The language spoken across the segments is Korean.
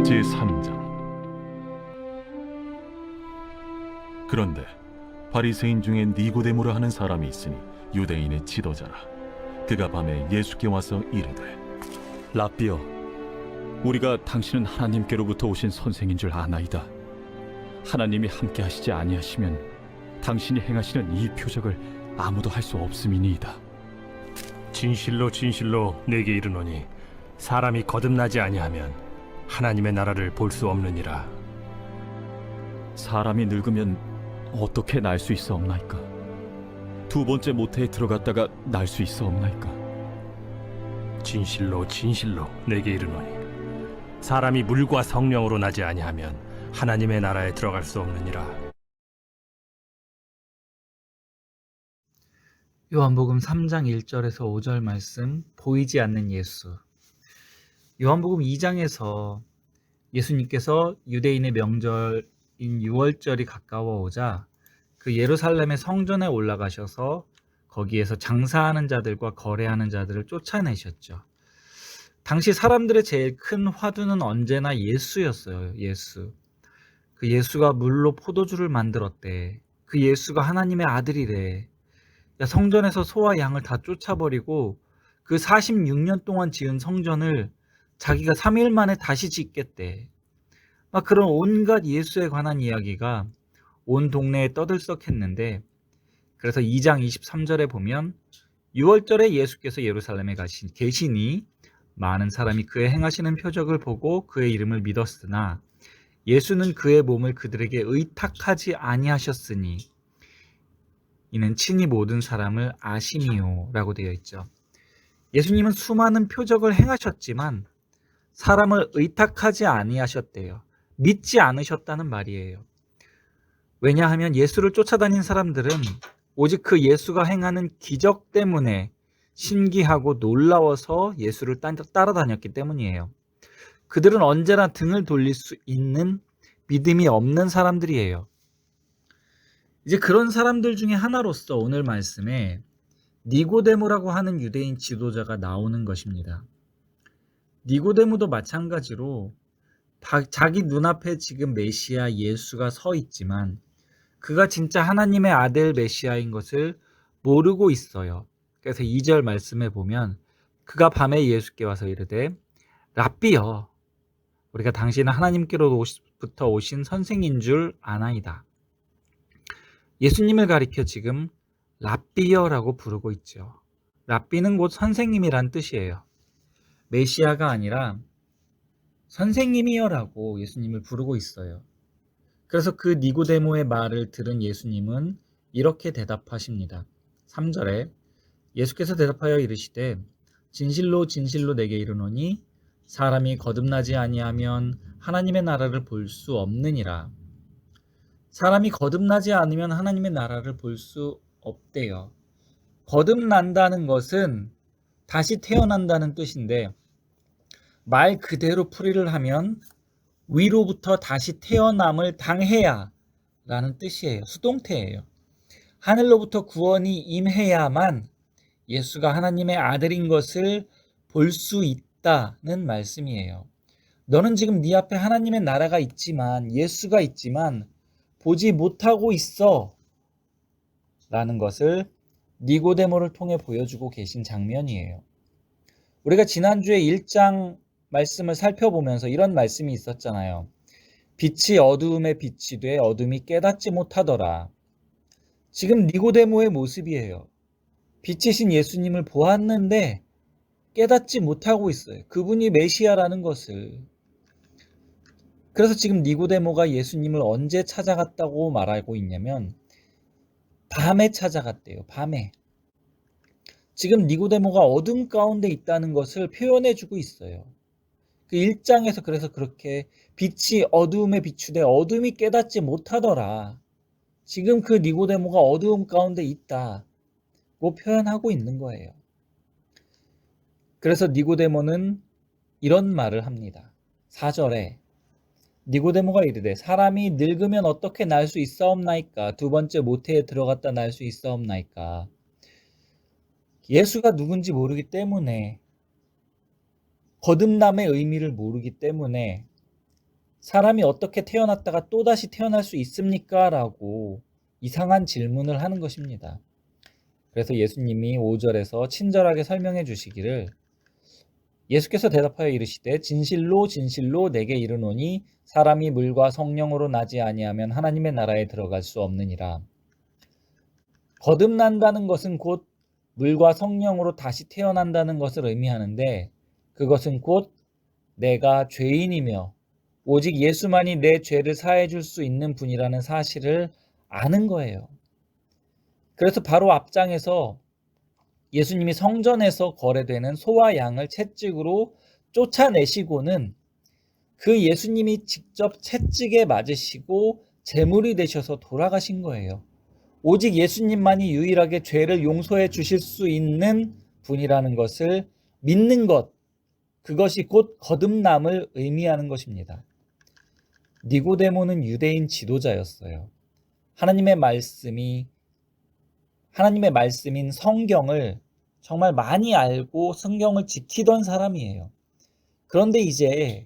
제3장. 그런데 바리새인 중에 니고데모라 하는 사람이 있으니 유대인의 지도자라. 그가 밤에 예수께 와서 이르되, 라삐여, 우리가 당신은 하나님께로부터 오신 선생인 줄 아나이다. 하나님이 함께 하시지 아니하시면 당신이 행하시는 이 표적을 아무도 할 수 없음이니이다. 진실로 진실로 내게 이르노니 사람이 거듭나지 아니하면 하나님의 나라를 볼 수 없느니라. 사람이 늙으면 어떻게 날 수 있사옵나이까? 두 번째 모태에 들어갔다가 날 수 있사옵나이까? 진실로 진실로 내게 이르노니 사람이 물과 성령으로 나지 아니하면 하나님의 나라에 들어갈 수 없느니라. 요한복음 3장 1절에서 5절 말씀, 보이지 않는 예수. 요한복음 2장에서 예수님께서 유대인의 명절인 유월절이 가까워오자 그 예루살렘의 성전에 올라가셔서 거기에서 장사하는 자들과 거래하는 자들을 쫓아내셨죠. 당시 사람들의 제일 큰 화두는 언제나 예수였어요. 예수. 그 예수가 물로 포도주를 만들었대. 그 예수가 하나님의 아들이래. 성전에서 소와 양을 다 쫓아버리고 그 46년 동안 지은 성전을 자기가 3일 만에 다시 짓겠대. 막 그런 온갖 예수에 관한 이야기가 온 동네에 떠들썩했는데, 그래서 2장 23절에 보면 6월절에 예수께서 예루살렘에 계시니 많은 사람이 그의 행하시는 표적을 보고 그의 이름을 믿었으나 예수는 그의 몸을 그들에게 의탁하지 아니하셨으니 이는 친히 모든 사람을 아심이요 라고 되어 있죠. 예수님은 수많은 표적을 행하셨지만 사람을 의탁하지 아니하셨대요. 믿지 않으셨다는 말이에요. 왜냐하면 예수를 쫓아다닌 사람들은 오직 그 예수가 행하는 기적 때문에 신기하고 놀라워서 예수를 따라다녔기 때문이에요. 그들은 언제나 등을 돌릴 수 있는 믿음이 없는 사람들이에요. 이제 그런 사람들 중에 하나로서 오늘 말씀에 니고데모라고 하는 유대인 지도자가 나오는 것입니다. 니고데모도 마찬가지로 자기 눈앞에 지금 메시아 예수가 서 있지만 그가 진짜 하나님의 아들 메시아인 것을 모르고 있어요. 그래서 2절 말씀에 보면 그가 밤에 예수께 와서 이르되, 랍비여, 우리가 당신은 하나님께로부터 오신 선생인 줄 아나이다. 예수님을 가리켜 지금 랍비여라고 부르고 있죠. 랍비는 곧 선생님이란 뜻이에요. 메시아가 아니라 선생님이여라고 예수님을 부르고 있어요. 그래서 그 니고데모의 말을 들은 예수님은 이렇게 대답하십니다. 3절에 예수께서 대답하여 이르시되, 진실로 진실로 내게 이르노니 사람이 거듭나지 아니하면 하나님의 나라를 볼 수 없느니라. 사람이 거듭나지 않으면 하나님의 나라를 볼 수 없대요. 거듭난다는 것은 다시 태어난다는 뜻인데, 말 그대로 풀이를 하면 위로부터 다시 태어남을 당해야 라는 뜻이에요. 수동태예요. 하늘로부터 구원이 임해야만 예수가 하나님의 아들인 것을 볼 수 있다는 말씀이에요. 너는 지금 네 앞에 하나님의 나라가 있지만, 예수가 있지만 보지 못하고 있어 라는 것을 니고데모를 통해 보여주고 계신 장면이에요. 우리가 지난주에 1장 말씀을 살펴보면서 이런 말씀이 있었잖아요. 빛이 어두움에 빛이 돼 어둠이 깨닫지 못하더라. 지금 니고데모의 모습이에요. 빛이신 예수님을 보았는데 깨닫지 못하고 있어요. 그분이 메시아라는 것을. 그래서 지금 니고데모가 예수님을 언제 찾아갔다고 말하고 있냐면 밤에 찾아갔대요. 밤에. 지금 니고데모가 어둠 가운데 있다는 것을 표현해주고 있어요. 그 1장에서 그래서 그렇게 빛이 어두움에 비추되 어둠이 깨닫지 못하더라. 지금 그 니고데모가 어두움 가운데 있다고 표현하고 있는 거예요. 그래서 니고데모는 이런 말을 합니다. 4절에 니고데모가 이르되, 사람이 늙으면 어떻게 날 수 있사옵나이까? 두 번째 모태에 들어갔다 날 수 있사옵나이까? 예수가 누군지 모르기 때문에, 거듭남의 의미를 모르기 때문에 사람이 어떻게 태어났다가 또다시 태어날 수 있습니까? 라고 이상한 질문을 하는 것입니다. 그래서 예수님이 5절에서 친절하게 설명해 주시기를, 예수께서 대답하여 이르시되 진실로 진실로 내게 이르노니 사람이 물과 성령으로 나지 아니하면 하나님의 나라에 들어갈 수 없느니라. 거듭난다는 것은 곧 물과 성령으로 다시 태어난다는 것을 의미하는데, 그것은 곧 내가 죄인이며 오직 예수만이 내 죄를 사해 줄 수 있는 분이라는 사실을 아는 거예요. 그래서 바로 앞장에서 예수님이 성전에서 거래되는 소와 양을 채찍으로 쫓아내시고는 그 예수님이 직접 채찍에 맞으시고 제물이 되셔서 돌아가신 거예요. 오직 예수님만이 유일하게 죄를 용서해 주실 수 있는 분이라는 것을 믿는 것, 그것이 곧 거듭남을 의미하는 것입니다. 니고데모는 유대인 지도자였어요. 하나님의 말씀인 성경을 정말 많이 알고 성경을 지키던 사람이에요. 그런데 이제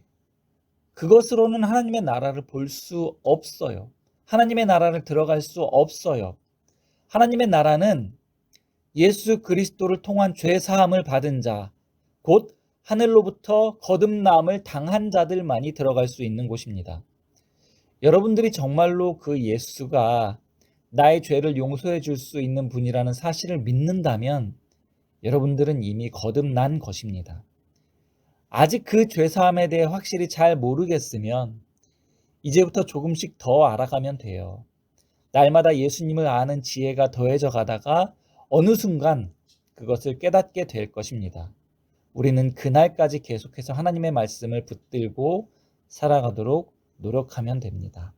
그것으로는 하나님의 나라를 볼 수 없어요. 하나님의 나라를 들어갈 수 없어요. 하나님의 나라는 예수 그리스도를 통한 죄 사함을 받은 자, 곧 하늘로부터 거듭남을 당한 자들만이 들어갈 수 있는 곳입니다. 여러분들이 정말로 그 예수가 나의 죄를 용서해 줄 수 있는 분이라는 사실을 믿는다면 여러분들은 이미 거듭난 것입니다. 아직 그 죄사함에 대해 확실히 잘 모르겠으면 이제부터 조금씩 더 알아가면 돼요. 날마다 예수님을 아는 지혜가 더해져 가다가 어느 순간 그것을 깨닫게 될 것입니다. 우리는 그날까지 계속해서 하나님의 말씀을 붙들고 살아가도록 노력하면 됩니다.